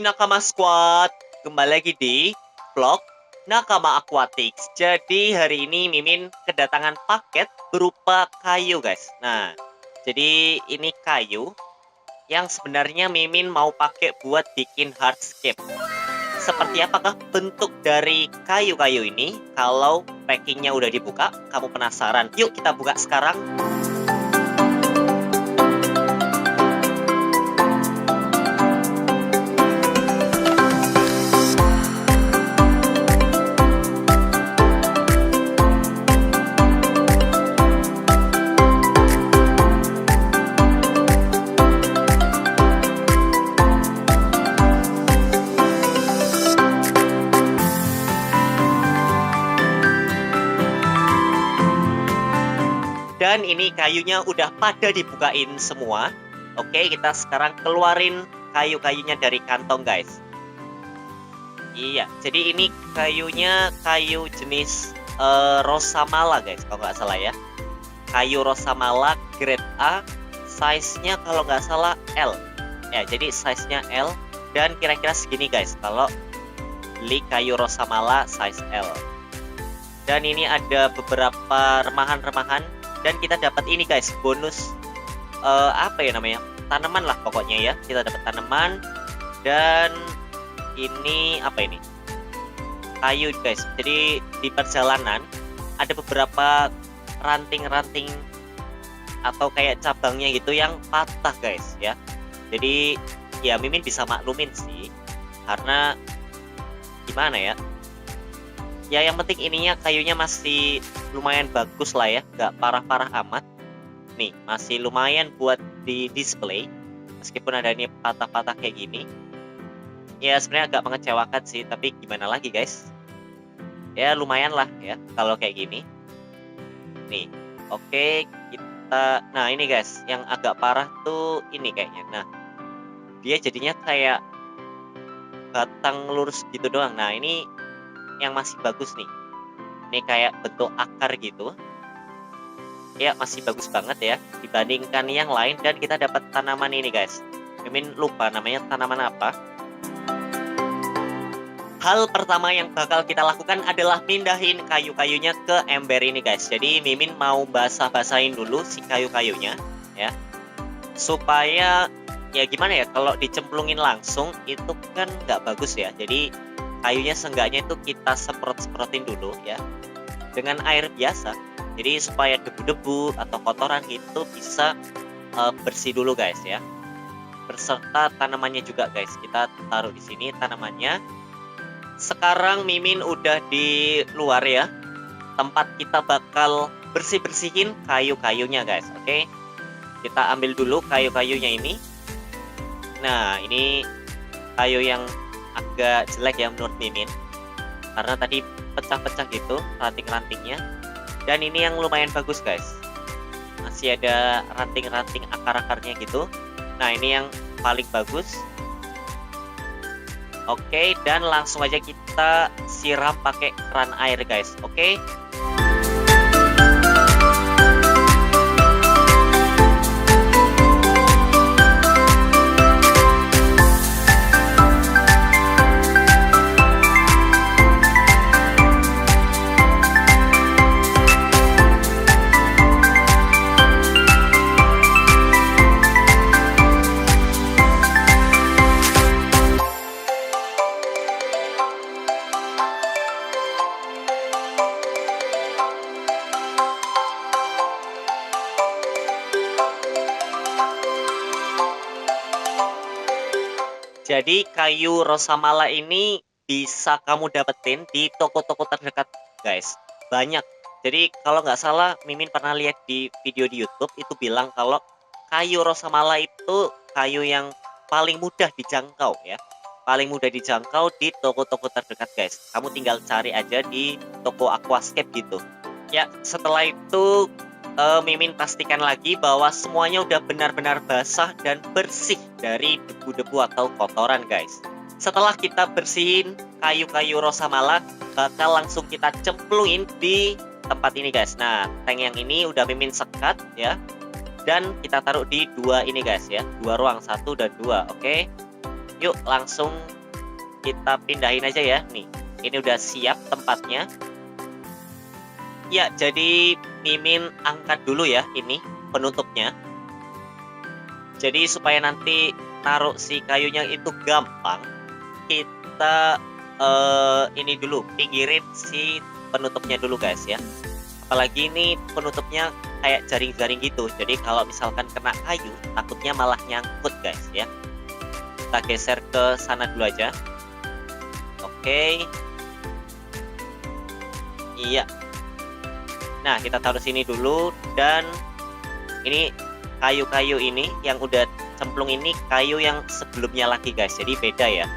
Hai Nakama Squad, kembali lagi di vlog Nakama Aquatics. Jadi hari ini Mimin kedatangan paket berupa kayu guys. Nah, jadi ini kayu yang sebenarnya Mimin mau pakai buat bikin hardscape. Seperti apakah bentuk dari kayu-kayu ini? Kalau packingnya udah dibuka, kamu penasaran? Yuk kita buka sekarang. Dan ini kayunya udah pada dibukain semua. Oke, kita sekarang keluarin kayu-kayunya dari kantong guys. Iya, jadi ini kayunya kayu jenis Rosamala guys, kalau nggak salah ya. Kayu Rosamala grade A, size-nya kalau nggak salah L. Ya, jadi size-nya L dan kira-kira segini guys kalau beli kayu Rosamala size L. Dan ini ada beberapa remahan-remahan. Dan kita dapat ini guys, bonus apa ya namanya, tanaman lah pokoknya ya. Kita dapat tanaman. Dan ini apa ini, kayu guys. Jadi di perjalanan ada beberapa ranting-ranting atau kayak cabangnya gitu yang patah guys ya. Jadi ya Mimin bisa maklumin sih, karena gimana ya, ya yang penting ininya kayunya masih lumayan bagus lah ya, nggak parah-parah amat. Nih masih lumayan buat di display, meskipun ada ini patah-patah kayak gini. Ya sebenarnya agak mengecewakan sih, tapi gimana lagi guys, ya lumayan lah ya kalau kayak gini. Nih oke, kita nah ini guys yang agak parah tuh ini kayaknya. Nah dia jadinya kayak batang lurus gitu doang. Nah ini yang masih bagus nih. Ini kayak bentuk akar gitu. Ya masih bagus banget ya dibandingkan yang lain. Dan kita dapat tanaman ini guys. Mimin lupa namanya tanaman apa. Hal pertama yang bakal kita lakukan adalah pindahin kayu-kayunya ke ember ini guys. Jadi Mimin mau basah-basahin dulu si kayu-kayunya ya, supaya ya gimana ya, kalau dicemplungin langsung itu kan nggak bagus ya. Jadi kayunya seenggaknya itu kita semprot-semprotin dulu ya dengan air biasa. Jadi supaya debu-debu atau kotoran itu bisa bersih dulu guys ya. Berserta tanamannya juga guys. Kita taruh di sini tanamannya. Sekarang Mimin udah di luar ya. Tempat kita bakal bersih-bersihin kayu-kayunya guys. Oke. Kita ambil dulu kayu-kayunya ini. Nah, ini kayu yang agak jelek ya menurut Mimin, karena tadi pecah-pecah gitu ranting-rantingnya. Dan ini yang lumayan bagus guys, masih ada ranting-ranting akar-akarnya gitu. Nah ini yang paling bagus. Oke, dan langsung aja kita siram pakai keran air guys. Oke. Jadi kayu Rosamala ini bisa kamu dapetin di toko-toko terdekat guys. Banyak. Jadi kalau nggak salah Mimin pernah lihat di video di YouTube itu bilang kalau kayu Rosamala itu kayu yang paling mudah dijangkau ya. Paling mudah dijangkau di toko-toko terdekat guys. Kamu tinggal cari aja di toko aquascape gitu. Ya setelah itu Mimin pastikan lagi bahwa semuanya udah benar-benar basah dan bersih dari debu-debu atau kotoran guys. Setelah kita bersihin kayu-kayu Rosamala, bakal langsung kita cemplungin di tempat ini guys. Nah tank yang ini udah Mimin sekat ya, dan kita taruh di dua ini guys ya, dua ruang, 1 dan 2. Oke, Yuk langsung kita pindahin aja ya. Nih, ini udah siap tempatnya. Ya, jadi Mimin angkat dulu ya ini penutupnya. Jadi supaya nanti taruh si kayunya itu gampang, kita ini dulu pinggirin si penutupnya dulu guys ya. Apalagi ini penutupnya kayak jaring-jaring gitu. Jadi kalau misalkan kena kayu, takutnya malah nyangkut guys ya. Kita geser ke sana dulu aja. Oke. Iya. Nah, kita taruh sini dulu, dan ini kayu-kayu ini yang udah cemplung ini kayu yang sebelumnya lagi guys. Jadi beda ya.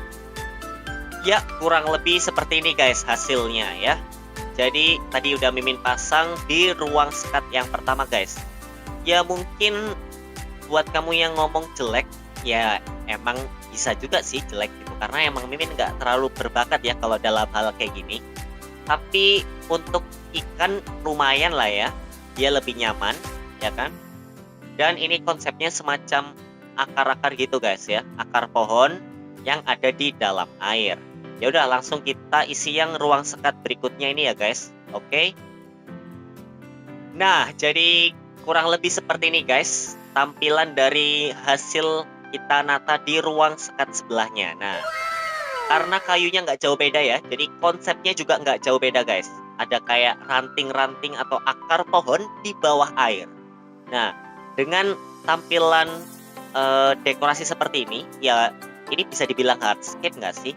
Ya, kurang lebih seperti ini guys hasilnya ya. Jadi tadi udah Mimin pasang di ruang sekat yang pertama guys. Ya mungkin buat kamu yang ngomong jelek, ya emang bisa juga sih jelek gitu. Karena emang Mimin nggak terlalu berbakat ya kalau dalam hal kayak gini. Tapi untuk ikan lumayan lah ya, dia lebih nyaman ya kan. Dan ini konsepnya semacam akar-akar gitu guys ya, akar pohon yang ada di dalam air. Ya udah langsung kita isi yang ruang sekat berikutnya ini ya guys. Oke. Nah, jadi kurang lebih seperti ini guys tampilan dari hasil kita nata di ruang sekat sebelahnya. Nah, karena kayunya nggak jauh beda ya, jadi konsepnya juga nggak jauh beda guys. Ada kayak ranting-ranting atau akar pohon di bawah air. Nah, dengan tampilan dekorasi seperti ini, ya ini bisa dibilang hardscape nggak sih?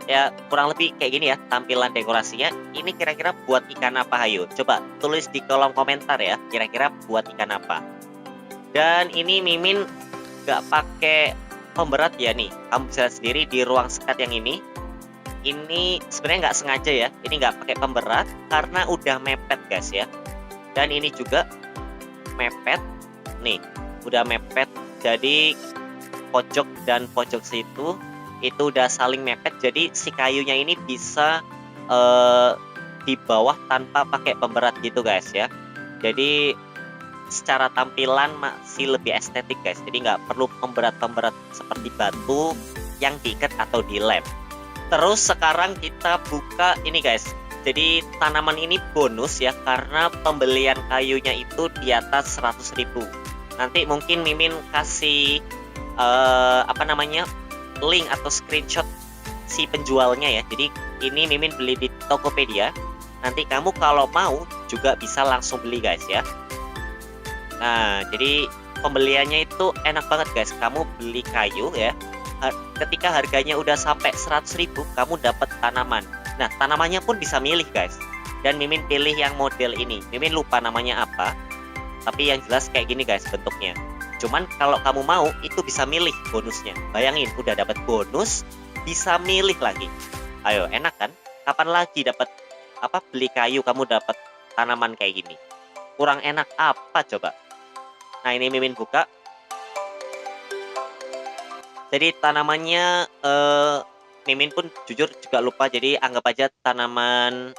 Ya kurang lebih kayak gini ya tampilan dekorasinya. Ini kira-kira buat ikan apa? Hayo coba tulis di kolom komentar ya, kira-kira buat ikan apa. Dan ini Mimin nggak pakai pemberat ya nih, kamu bisa lihat sendiri di ruang sekat yang ini sebenarnya nggak sengaja ya, ini nggak pakai pemberat karena udah mepet guys ya. Dan ini juga mepet nih, udah mepet, jadi pojok dan pojok situ itu udah saling mepet, jadi si kayunya ini bisa di bawah tanpa pakai pemberat gitu guys ya. Jadi secara tampilan masih lebih estetik guys, jadi nggak perlu pemberat-pemberat seperti batu yang diikat atau dilem. Terus sekarang kita buka ini guys. Jadi tanaman ini bonus ya, karena pembelian kayunya itu di atas 100.000. Nanti mungkin Mimin kasih link atau screenshot si penjualnya ya. Jadi ini Mimin beli di Tokopedia. Nanti kamu kalau mau juga bisa langsung beli guys ya. Nah, jadi pembeliannya itu enak banget guys. Kamu beli kayu ya, ketika harganya udah sampai 100.000, kamu dapat tanaman. Nah, tanamannya pun bisa milih guys. Dan Mimin pilih yang model ini. Mimin lupa namanya apa, tapi yang jelas kayak gini guys bentuknya. Cuman kalau kamu mau, itu bisa milih bonusnya. Bayangin, udah dapat bonus, bisa milih lagi. Ayo, enak kan? Kapan lagi dapat beli kayu kamu dapat tanaman kayak gini? Kurang enak apa coba? Nah, ini Mimin buka. Jadi tanamannya Mimin pun jujur juga lupa, jadi anggap aja tanaman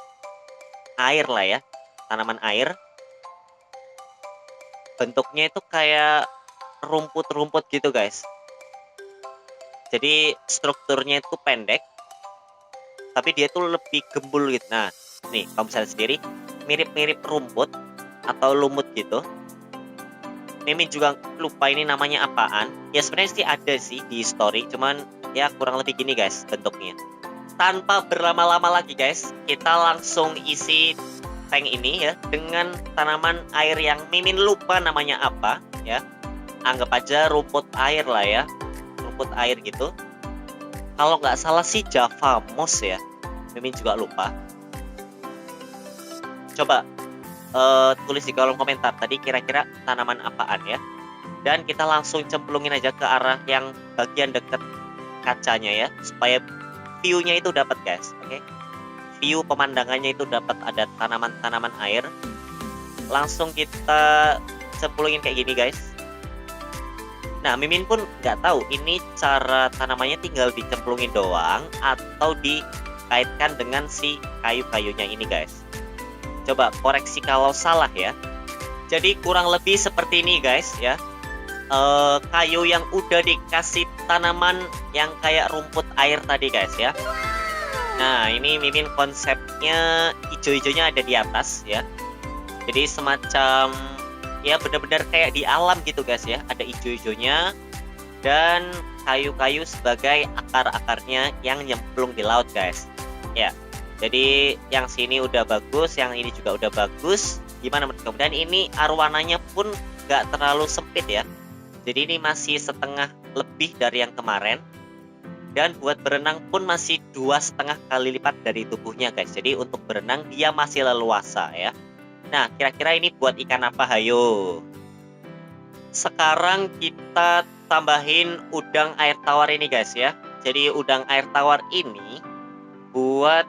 air lah ya. Tanaman air. Bentuknya itu kayak rumput-rumput gitu guys. Jadi strukturnya itu pendek, tapi dia tuh lebih gembul gitu. Nah, nih kamu bisa lihat sendiri, mirip-mirip rumput atau lumut gitu. Mimin juga lupa ini namanya apaan. Ya sebenarnya sih ada sih di story, cuman ya kurang lebih gini guys bentuknya. Tanpa berlama-lama lagi guys, kita langsung isi tank ini ya dengan tanaman air yang Mimin lupa namanya apa ya. Anggap aja rumput air lah ya, rumput air gitu. Kalau nggak salah sih Java moss ya, Mimin juga lupa. Coba tulis di kolom komentar tadi kira-kira tanaman apaan ya. Dan kita langsung cemplungin aja ke arah yang bagian dekat kacanya ya, supaya view-nya itu dapat guys. Oke. View pemandangannya itu dapat, ada tanaman-tanaman air. Langsung kita cemplungin kayak gini guys. Nah, Mimin pun nggak tahu ini cara tanamannya tinggal dicemplungin doang atau dikaitkan dengan si kayu-kayunya ini guys. Coba koreksi kalau salah ya. Jadi kurang lebih seperti ini guys ya. kayu yang udah dikasih tanaman yang kayak rumput air tadi guys ya. Nah ini Mimin konsepnya hijau-hijaunya ada di atas ya. Jadi semacam ya benar-benar kayak di alam gitu guys ya. Ada hijau-hijaunya dan kayu-kayu sebagai akar-akarnya yang nyemplung di laut guys. Ya. Jadi yang sini udah bagus, yang ini juga udah bagus. Gimana menurut kamu? Dan ini arwananya pun gak terlalu sempit ya. Jadi ini masih setengah lebih dari yang kemarin. Dan buat berenang pun masih 2,5 kali lipat dari tubuhnya guys. Jadi untuk berenang dia masih leluasa ya. Nah kira-kira ini buat ikan apa? Hayo. Sekarang kita tambahin udang air tawar ini guys ya. Jadi udang air tawar ini buat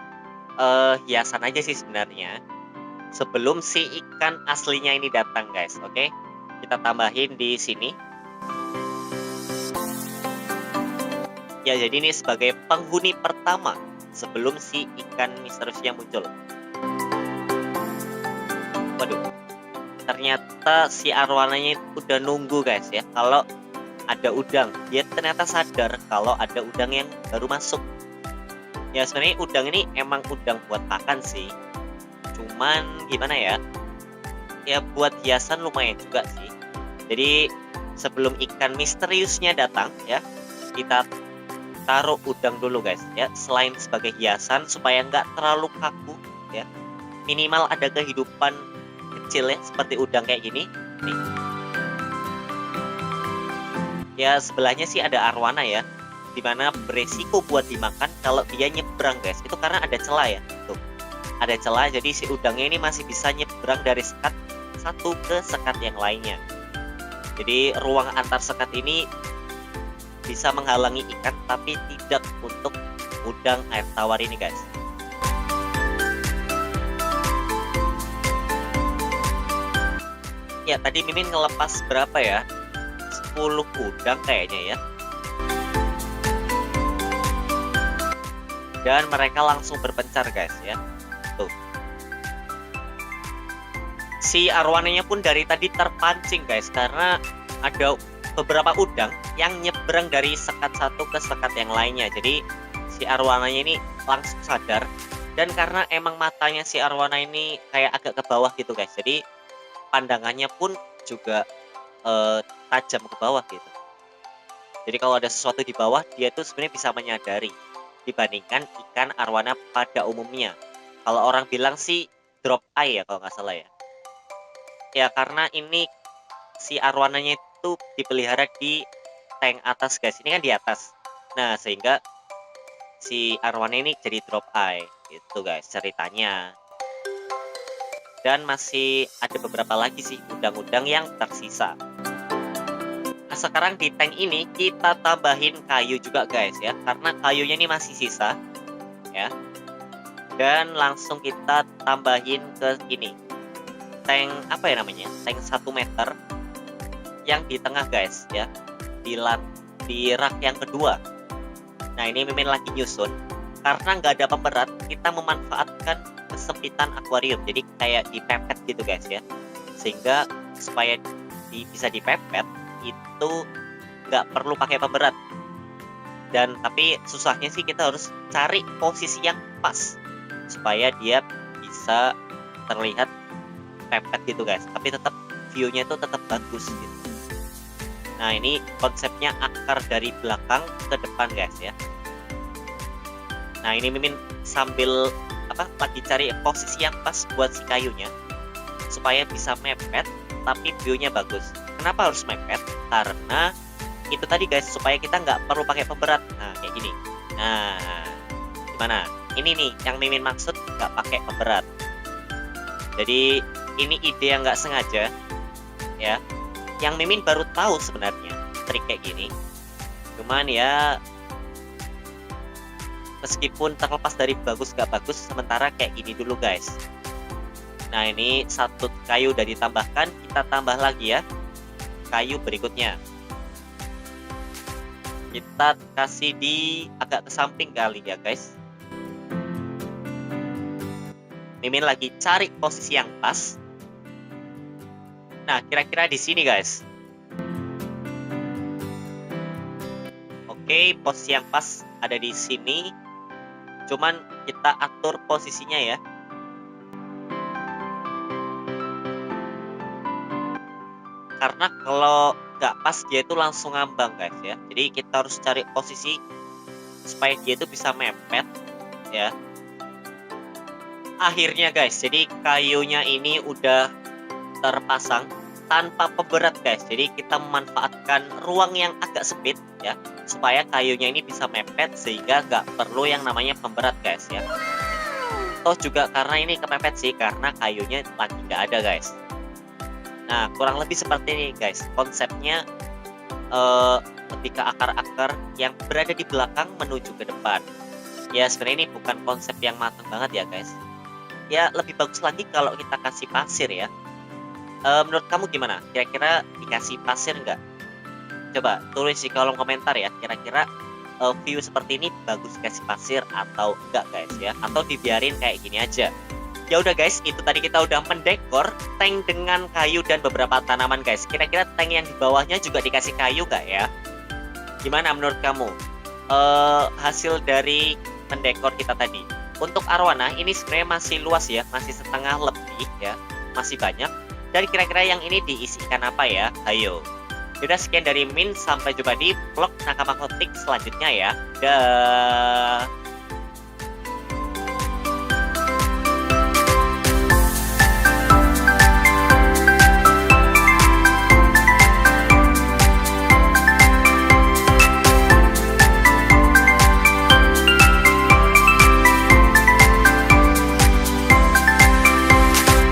hiasan aja sih sebenarnya. Sebelum si ikan aslinya ini datang guys. Oke. Kita tambahin di sini. Ya, jadi ini sebagai penghuni pertama sebelum si ikan misteriusnya muncul. Waduh, ternyata si arwananya udah nunggu guys ya. Kalau ada udang, dia ternyata sadar kalau ada udang yang baru masuk. Ya sebenarnya udang ini emang udang buat makan sih. Cuman gimana ya? Ya buat hiasan lumayan juga sih. Jadi sebelum ikan misteriusnya datang ya, kita taruh udang dulu guys ya, selain sebagai hiasan supaya nggak terlalu kaku ya, minimal ada kehidupan kecil ya seperti udang kayak gini nih. Ya sebelahnya sih ada arwana ya, dimana beresiko buat dimakan kalau dia nyebrang guys, itu karena ada celah ya, tuh ada celah, jadi si udangnya ini masih bisa nyebrang dari sekat satu ke sekat yang lainnya. Jadi ruang antar sekat ini bisa menghalangi ikan tapi tidak untuk udang air tawar ini guys. Ya tadi Mimin ngelepas berapa ya, 10 udang kayaknya ya, dan mereka langsung berpencar guys ya. Tuh si arwananya pun dari tadi terpancing guys, karena ada beberapa udang yang nyebrang dari sekat satu ke sekat yang lainnya. Jadi si arwananya ini langsung sadar, dan karena emang matanya si arwana ini kayak agak ke bawah gitu guys, jadi pandangannya pun juga tajam ke bawah gitu. Jadi kalau ada sesuatu di bawah, dia tuh sebenarnya bisa menyadari dibandingkan ikan arwana pada umumnya. Kalau orang bilang sih drop eye ya kalau nggak salah ya. Ya karena ini si arwananya itu dipelihara di tank atas guys, ini kan di atas. Nah sehingga si arwana ini jadi drop eye gitu guys ceritanya. Dan masih ada beberapa lagi sih udang-udang yang tersisa. Nah sekarang di tank ini kita tambahin kayu juga guys ya, karena kayunya ini masih sisa ya. Dan langsung kita tambahin ke ini, tank apa ya namanya, tank 1 meter yang di tengah guys ya, di rak yang kedua. Nah ini Mimin lagi nyusun, karena nggak ada pemberat kita memanfaatkan kesempitan akuarium, jadi kayak dipepet gitu guys ya, sehingga supaya bisa dipepet itu nggak perlu pakai pemberat. Dan tapi susahnya sih kita harus cari posisi yang pas supaya dia bisa terlihat pepet gitu guys, tapi tetap view-nya itu tetap bagus gitu. Nah ini konsepnya akar dari belakang ke depan guys ya. Nah ini Mimin sambil lagi cari posisi yang pas buat si kayunya supaya bisa mepet tapi view-nya bagus. Kenapa harus mepet? Karena itu tadi guys, supaya kita nggak perlu pakai pemberat. Nah kayak gini. Nah gimana? Ini nih yang Mimin maksud nggak pakai pemberat. Jadi ini ide yang nggak sengaja ya, yang Mimin baru tahu sebenarnya trik kayak gini. Cuman ya meskipun terlepas dari bagus gak bagus, sementara kayak gini dulu guys. Nah ini satu kayu udah ditambahkan, kita tambah lagi ya kayu berikutnya. Kita kasih di agak ke samping kali ya guys. Mimin lagi cari posisi yang pas. Nah kira-kira di sini guys. Oke, posisi yang pas ada di sini. Cuman kita atur posisinya ya. Karena kalau nggak pas dia itu langsung ngambang guys ya. Jadi kita harus cari posisi supaya dia itu bisa mepet ya. Akhirnya guys, jadi kayunya ini udah terpasang tanpa pemberat guys. Jadi kita memanfaatkan ruang yang agak sempit ya, supaya kayunya ini bisa mepet sehingga nggak perlu yang namanya pemberat guys ya. Toh juga karena ini kepepet sih, karena kayunya lagi nggak ada guys. Nah kurang lebih seperti ini guys konsepnya, lebih ke akar-akar yang berada di belakang menuju ke depan. Ya sebenarnya ini bukan konsep yang matang banget ya guys. Ya lebih bagus lagi kalau kita kasih pasir ya. Menurut kamu gimana? Kira-kira dikasih pasir nggak? Coba tulis di kolom komentar ya. Kira-kira view seperti ini bagus kasih pasir atau enggak guys ya? Atau dibiarin kayak gini aja? Ya udah guys, itu tadi kita udah mendekor tank dengan kayu dan beberapa tanaman guys. Kira-kira tank yang di bawahnya juga dikasih kayu nggak ya? Gimana menurut kamu? Hasil dari mendekor kita tadi. Untuk arwana ini sebenarnya masih luas ya, masih setengah lebih ya, masih banyak. Dan kira-kira yang ini diisikan apa ya? Ayo. Sudah sekian dari Min, sampai jumpa di vlog Nakama Kotik selanjutnya ya. Dah.